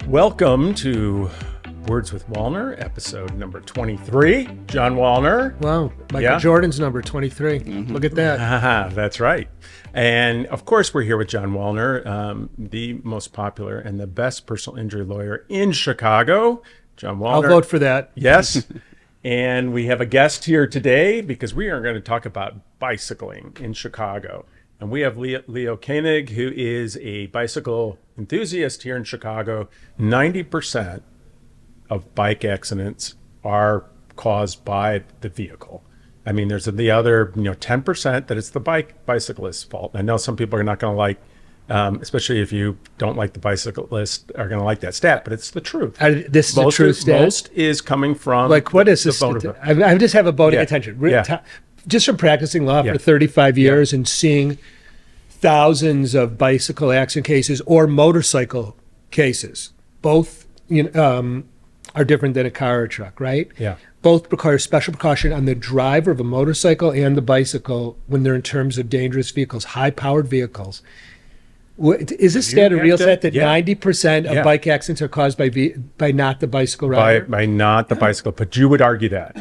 Welcome to Words with Walner, episode number 23. John Walner. Wow, Michael Jordan's number 23. Look at that. That's right. And of course, we're here with John Walner, the most popular and the best personal injury lawyer in Chicago. John Walner. I'll vote for that. Yes. And we have a guest here today because we are going to talk about bicycling in Chicago. And we have Leo Koenig, who is a bicycle enthusiast here in Chicago. 90% of bike accidents are caused by the vehicle. I mean, there's the other, 10% that it's the bicyclist's fault. I know some people are not going to like, especially if you don't like the bicyclist, are going to like that stat, but it's the truth. This is the true stat? Most is coming from what is this? I just have a boating attention. Just from practicing law for 35 years and seeing thousands of bicycle accident cases or motorcycle cases, both are different than a car or a truck, right? Yeah. Both require special precaution on the driver of a motorcycle and the bicycle when they're in terms of dangerous vehicles, high-powered vehicles. Is this stat a real stat that 90% of bike accidents are caused by not the bicycle rider? By not the bicycle, but you would argue that.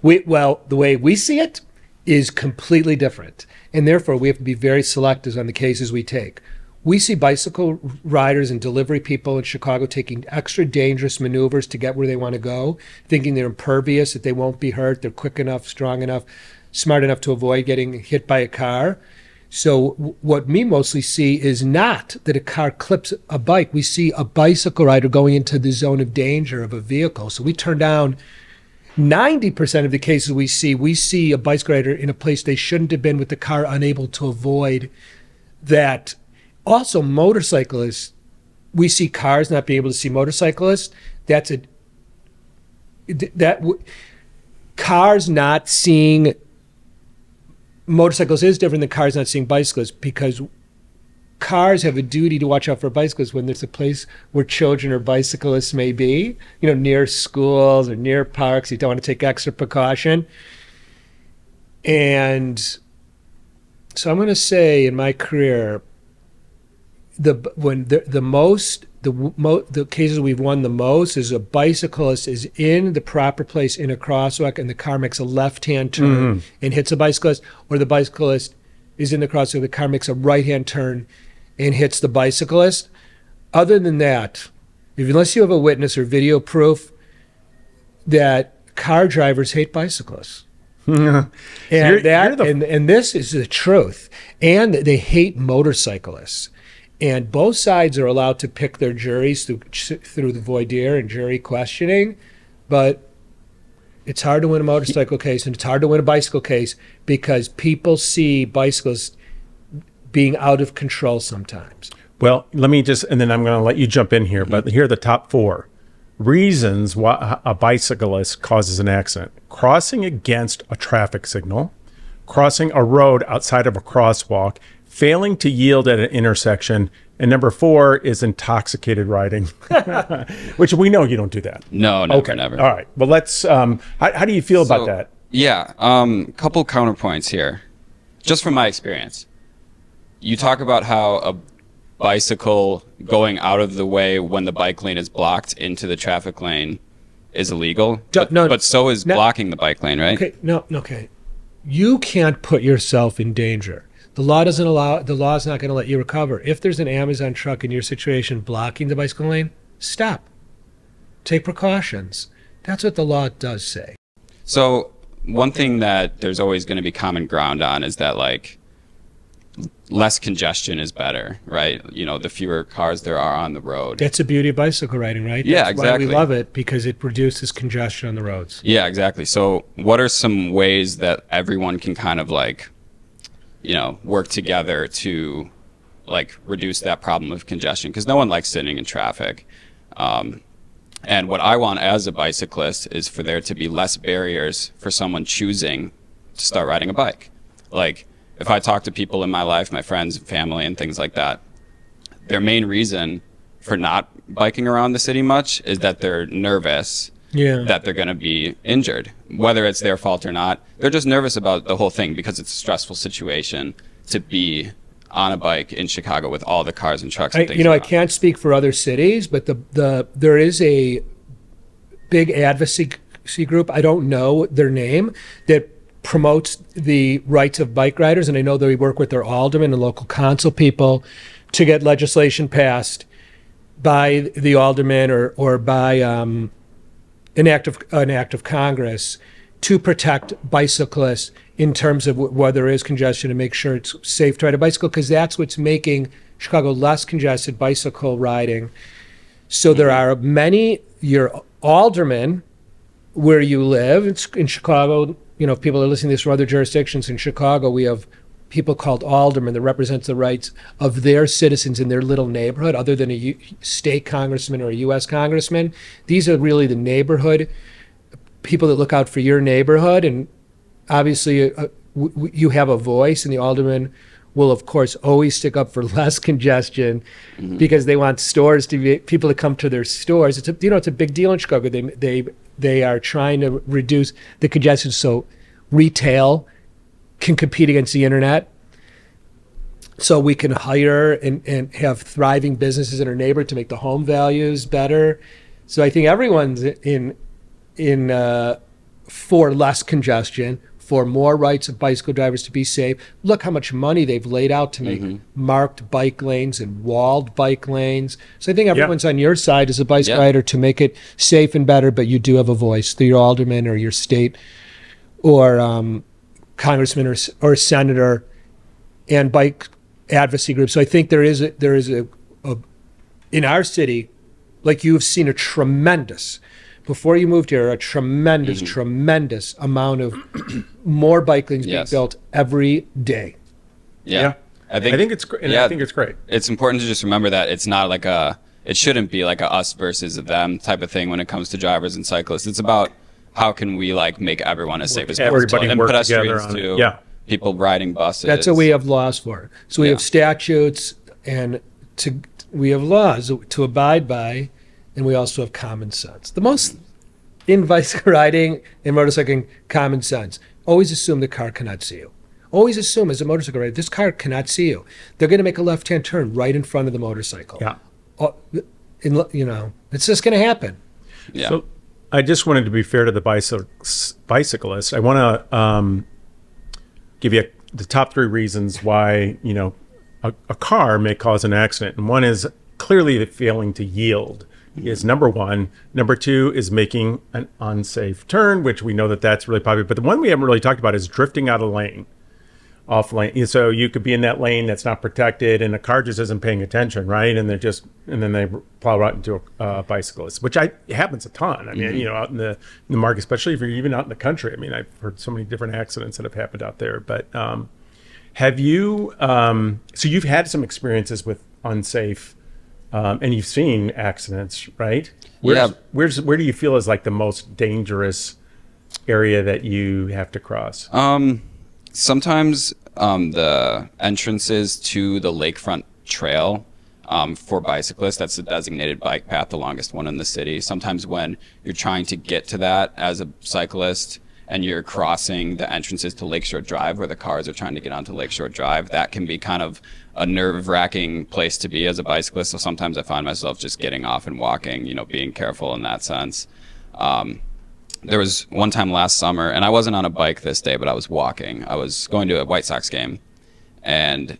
Well, the way we see it is completely different, and therefore we have to be very selective on the cases we take. We see bicycle riders and delivery people in Chicago taking extra dangerous maneuvers to get where they want to go, thinking they're impervious, that they won't be hurt, they're quick enough, strong enough, smart enough to avoid getting hit by a car. So what we mostly see is not that a car clips a bike. We see a bicycle rider going into the zone of danger of a vehicle. So we turn down 90% of the cases we see a bicycle rider in a place they shouldn't have been with the car unable to avoid that. Also, motorcyclists, we see cars not being able to see motorcyclists. Cars not seeing motorcycles is different than cars not seeing bicyclists, because cars have a duty to watch out for bicyclists when there's a place where children or bicyclists may be, near schools or near parks. You don't want to take extra precaution. And so I'm going to say in my career, the cases we've won the most is a bicyclist is in the proper place in a crosswalk and the car makes a left-hand turn and hits a bicyclist, or the bicyclist is in the crosswalk, the car makes a right-hand turn and hits the bicyclist. Other than that, unless you have a witness or video proof, that car drivers hate bicyclists. And this is the truth. And they hate motorcyclists. And both sides are allowed to pick their juries through the voir dire and jury questioning, but it's hard to win a motorcycle case and it's hard to win a bicycle case because people see bicyclists being out of control sometimes. Well, let me and then I'm going to let you jump in here, but here are the top 4 reasons why a bicyclist causes an accident. Crossing against a traffic signal, crossing a road outside of a crosswalk, failing to yield at an intersection, and number 4 is intoxicated riding, which we know you don't do that. No, never. All right. Well, let's. How do you feel about that? Yeah, couple counterpoints here, just from my experience. You talk about how a bicycle going out of the way when the bike lane is blocked into the traffic lane is illegal, but so is blocking the bike lane, right? Okay. You can't put yourself in danger. The law doesn't allow. The law is not going to let you recover. If there's an Amazon truck in your situation blocking the bicycle lane, stop. Take precautions. That's what the law does say. So one thing that there's always going to be common ground on is that less congestion is better, right? The fewer cars there are on the road. That's the beauty of bicycle riding, right? Yeah, exactly. Why we love it, because it reduces congestion on the roads. Yeah, exactly. So what are some ways that everyone can kind of work together to reduce that problem of congestion? Because no one likes sitting in traffic. And what I want as a bicyclist is for there to be less barriers for someone choosing to start riding a bike. If I talk to people in my life, my friends, family, and things like that, their main reason for not biking around the city much is that they're nervous that they're going to be injured, whether it's their fault or not. They're just nervous about the whole thing because it's a stressful situation to be on a bike in Chicago with all the cars and trucks and things. I can't speak for other cities, but there is a big advocacy group, I don't know their name, that promotes the rights of bike riders, and I know they work with their aldermen and local council people to get legislation passed by the aldermen or by an act of Congress to protect bicyclists in terms of where there is congestion and make sure it's safe to ride a bicycle, because that's what's making Chicago less congested, bicycle riding. So there are many, your aldermen where you live, it's in Chicago, if people are listening to this from other jurisdictions, in Chicago we have people called aldermen that represents the rights of their citizens in their little neighborhood, other than a state congressman or a U.S. congressman. These are really the neighborhood people that look out for your neighborhood, and obviously you have a voice, and the aldermen will of course always stick up for less congestion because they want stores to be people to come to their stores. It's a big deal in Chicago. They are trying to reduce the congestion so retail can compete against the internet, so we can hire and have thriving businesses in our neighborhood to make the home values better. So I think everyone's in for less congestion, for more rights of bicycle drivers to be safe. Look how much money they've laid out to make marked bike lanes and walled bike lanes. So I think everyone's on your side as a bike rider to make it safe and better, but you do have a voice through your alderman or your state or congressman or senator and bike advocacy groups. So I think there is a in our city, like you've seen a tremendous, before you moved here, a tremendous amount of more bike lanes being built every day. Yeah. I think it's great. I think it's great. It's important to just remember that it's not like it shouldn't be like a us versus a them type of thing when it comes to drivers and cyclists. It's about how can we make everyone as safe as possible. Everybody and work pedestrians together too. on it. Yeah. People riding buses. That's what we have laws for. So we have statutes and we have laws to abide by, and we also have common sense. The most in bicycle riding and motorcycling, common sense. Always assume the car cannot see you. Always assume as a motorcycle rider, this car cannot see you. They're going to make a left-hand turn right in front of the motorcycle. Yeah. It's just going to happen. Yeah. So I just wanted to be fair to the bicyclists. I want to give you the top 3 reasons why, a car may cause an accident. And one is clearly the failing to yield is number 1. Number 2 is making an unsafe turn, which we know that's really popular. But the one we haven't really talked about is drifting out of lane, off lane. So you could be in that lane that's not protected and the car just isn't paying attention, right? And then they plow right into a bicyclist, which happens a ton. I mean, out in the market, especially if you're even out in the country. I mean, I've heard so many different accidents that have happened out there. But have you, so you've had some experiences with unsafe and you've seen accidents, right? Where do you feel is like the most dangerous area that you have to cross? Sometimes the entrances to the lakefront trail for bicyclists, that's the designated bike path, the longest one in the city. Sometimes when you're trying to get to that as a cyclist and you're crossing the entrances to Lakeshore Drive where the cars are trying to get onto Lakeshore Drive, that can be kind of a nerve-wracking place to be as a bicyclist. So sometimes I find myself just getting off and walking, being careful in that sense. There was one time last summer, and I wasn't on a bike this day, but I was walking. I was going to a White Sox game, and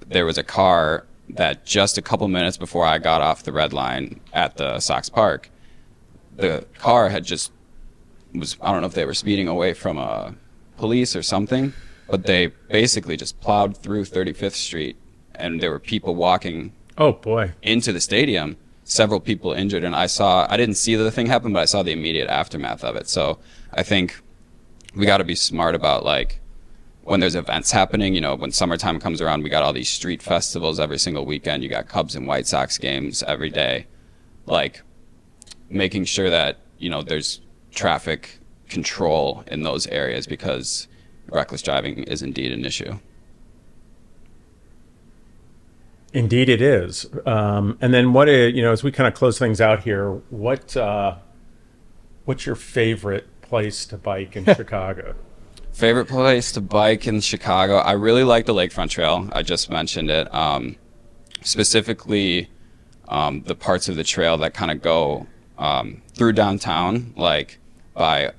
there was a car that just a couple minutes before I got off the red line at the Sox Park, the car had I don't know if they were speeding away from a police or something, but they basically just plowed through 35th Street, and there were people walking into the stadium. Several people injured, and I didn't see the thing happen, but I saw the immediate aftermath of it. So I think we got to be smart about when there's events happening, when summertime comes around, we got all these street festivals every single weekend. You got Cubs and White Sox games every day, making sure that, there's traffic control in those areas, because reckless driving is indeed an issue. Indeed, it is. And then as we kind of close things out here, what's your favorite place to bike in Chicago? Favorite place to bike in Chicago? I really like the Lakefront Trail. I just mentioned it. Specifically, the parts of the trail that kind of go through downtown, like by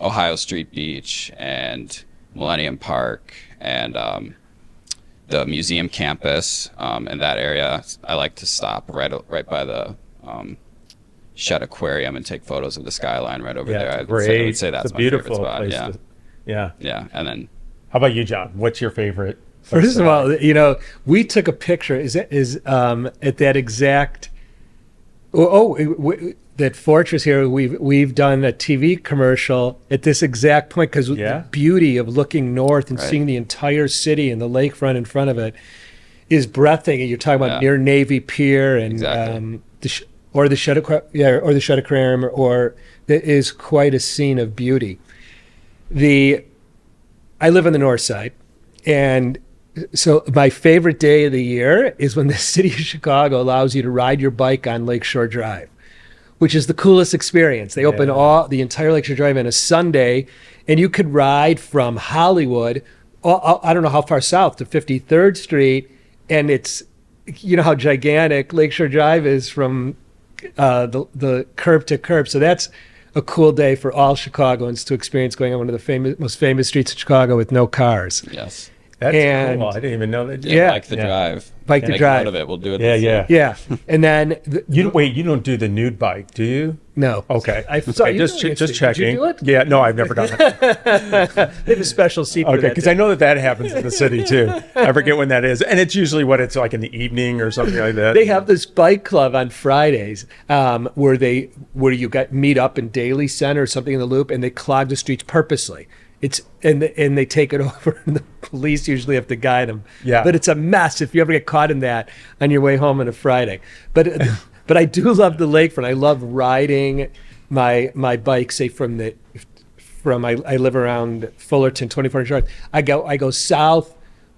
Ohio Street Beach and Millennium Park and the museum campus in that area. I like to stop right by the Shed Aquarium and take photos of the skyline right over there. I would say that's it's a my beautiful favorite spot. place. Yeah. Yeah. And then How about you, John? What's your favorite? First of all, we took a picture. Is at that exact? That fortress here. We've done a TV commercial at this exact point because the beauty of looking north and seeing the entire city and the lakefront in front of it is breathtaking. You're talking about near Navy Pier and the Shed Aquarium, or that is quite a scene of beauty. I live on the north side, and so my favorite day of the year is when the city of Chicago allows you to ride your bike on Lakeshore Drive, which is the coolest experience. They open the entire Lakeshore Drive on a Sunday, and you could ride from Hollywood, I don't know how far south, to 53rd Street, and it's, you know how gigantic Lakeshore Drive is from the curb to curb. So that's a cool day for all Chicagoans to experience going on one of the most famous streets of Chicago with no cars. Yes. That's cool. I didn't even know that. Like the drive. Bike the drive. Of it. We'll do it. Yeah. And then you don't do the nude bike, do you? No. Okay. Just checking. Did you do it? Yeah. No, I've never done it. They have a special seat for that. Because I know that happens in the city too. I forget when that is, and it's usually it's like in the evening or something like that. They have this bike club on Fridays where you meet up in Daly Center or something in the Loop, and they clog the streets purposely. And they take it over, and the police usually have to guide them. Yeah. But it's a mess if you ever get caught in that on your way home on a Friday. But I do love the lakefront. I love riding my bike, say I live around Fullerton, 24 North. I go south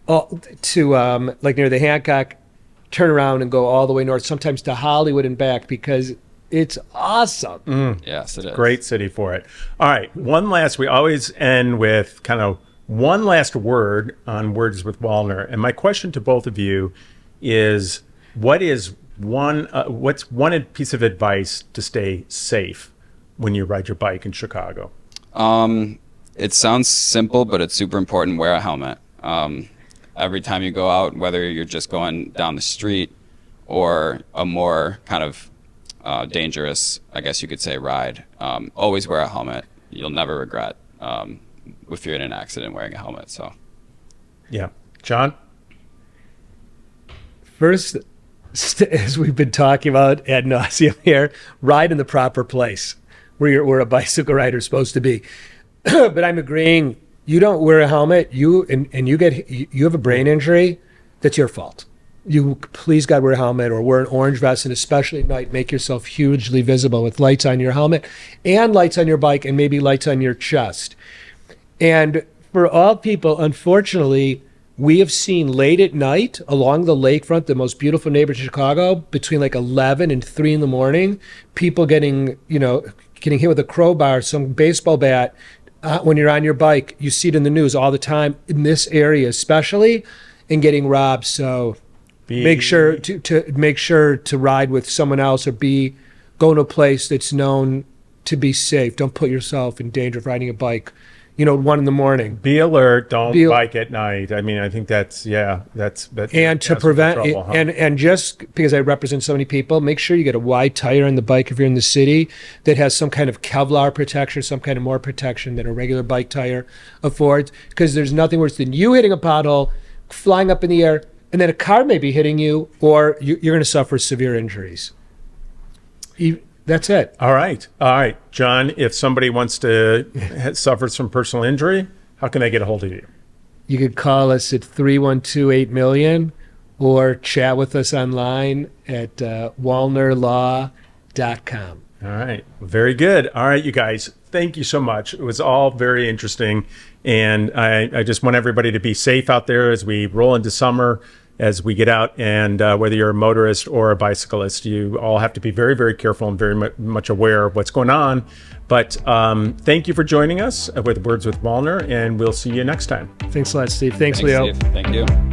to like near the Hancock, turn around and go all the way north, sometimes to Hollywood and back, because it's awesome. Yes, it is. Great city for it. All right. We always end with kind of one last word on Words with Walner. And my question to both of you is, what's one piece of advice to stay safe when you ride your bike in Chicago? It sounds simple, but it's super important. Wear a helmet. Every time you go out, whether you're just going down the street or a more kind of dangerous, I guess you could say, ride. Always wear a helmet. You'll never regret if you're in an accident wearing a helmet. So, yeah, John. First, as we've been talking about ad nauseum here, ride in the proper place where a bicycle rider is supposed to be. But I'm agreeing. You don't wear a helmet, you have a brain injury. That's your fault. You please God wear a helmet or wear an orange vest, and especially at night, make yourself hugely visible with lights on your helmet and lights on your bike and maybe lights on your chest. And for all people, unfortunately, we have seen late at night along the lakefront, the most beautiful neighborhood of Chicago, between like 11 and 3 in the morning, people getting hit with a crowbar, some baseball bat. When you're on your bike, you see it in the news all the time in this area, especially, and getting robbed. So make sure to ride with someone else or go to a place that's known to be safe. Don't put yourself in danger of riding a bike, 1 in the morning. Be alert. Don't bike at night. I mean, I think that's and to prevent trouble, and just because I represent so many people, make sure you get a wide tire on the bike if you're in the city that has some kind of Kevlar protection, some kind of more protection than a regular bike tire affords, because there's nothing worse than you hitting a pothole, flying up in the air, and then a car may be hitting you, or you're going to suffer severe injuries. That's it. All right. John, if somebody wants to suffer some personal injury, how can they get a hold of you? You could call us at 312-8-million or chat with us online at walnerlaw.com. All right. Very good. All right, you guys. Thank you so much. It was all very interesting. And I just want everybody to be safe out there as we roll into summer. as we get out. And whether you're a motorist or a bicyclist, you all have to be very, very careful and very much aware of what's going on. But thank you for joining us with Words with Walner, and we'll see you next time. Thanks a lot, Steve. Thanks, Thanks, Leo. Steve. Thank you.